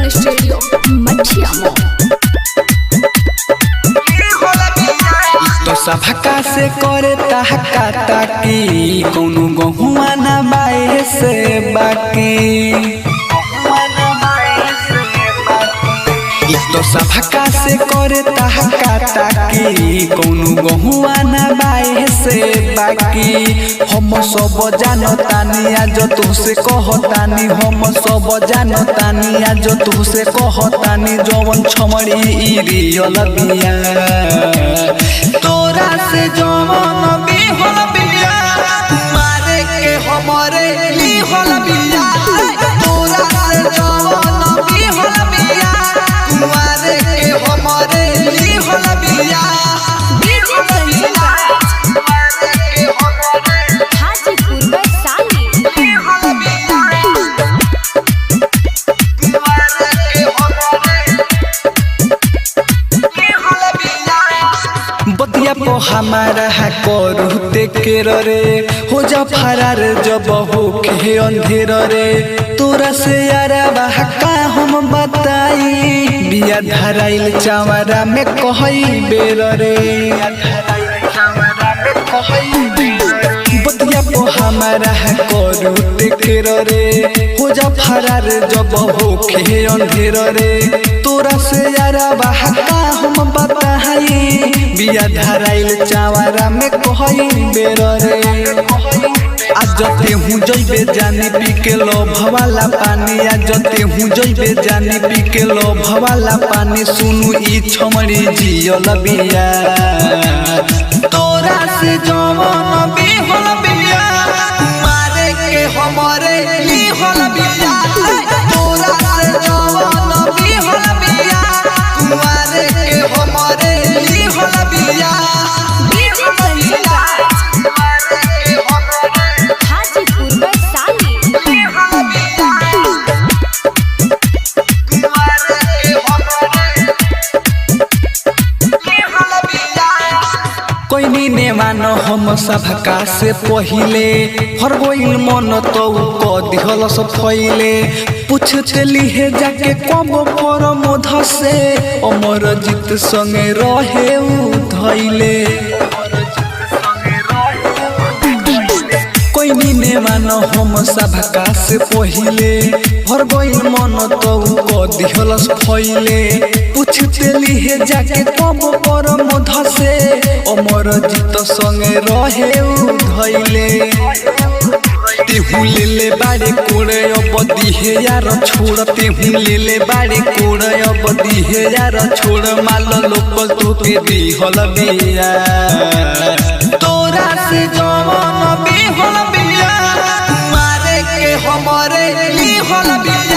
Recording studio मठिया मोड़। तो सभका से करे ताका ताकी कौनो गहुआ ना बाए से बाकी। तो सभका से करे ताका ताकी कौनो गहुआ ना बाए से बाकी। हम सब जानतानी आज तुसे कहतानी, हम सब जानतानी आज तुसे कहतानी जवन छमड़ी ई रियल बिया। तोरा से जवन बिहल बिया मारे के हमरे लिहल बिया। तोरा से जवन बिहल बिया मारे के हमरे लिहल बिया। बतिया पो हमारा है करूते के रे हो जा फरार जब हो के अंधेर रे। तोरा से यारा का हम बताई बिया धराइल चावरा में कहई बेर रे। बतिया पो हमारा है करूते के रे हो जा फरार जब हो के अंधेर रे। तोरा से यारा का हम बताई बिया धराइल चावरा में कहई बेर रे। आज तेहू जइबे जानी पी के लो भवाला पानी, आज तेहू जइबे जानी पी के लो भवाला पानी। सुनु ई छमड़ी जियल बिया। तोरा से जवन बिहल बिया मारे के हमरे लिहल बिया। तोरा से जवन बिहल बिया मारे के हमरे लिहल बिया। कोई ने मानो हम सभका से पहिले हर गोइल मन तो क दिहल सब फैले। पूछते लिहे जाके कब पर मोध से अमर जीत संगे रहे उ धैले। कोई ने मानो हम सभका से पहिले हर गोइल मन तो क दिहल सब फैले। पूछते लिहे जाके कब पर मोध से अमर जीत संगे रहे उ धैले। तेहू लेले बाड़े कोड़े अब दिहे यार छोड़। तेहू लेले बाड़े कोड़े अब दिहे यार छोड़। माल लोकल तोके दिहल बिया। तोरा से जवन बिहल बिया मारे के हमरे लिहल बिया।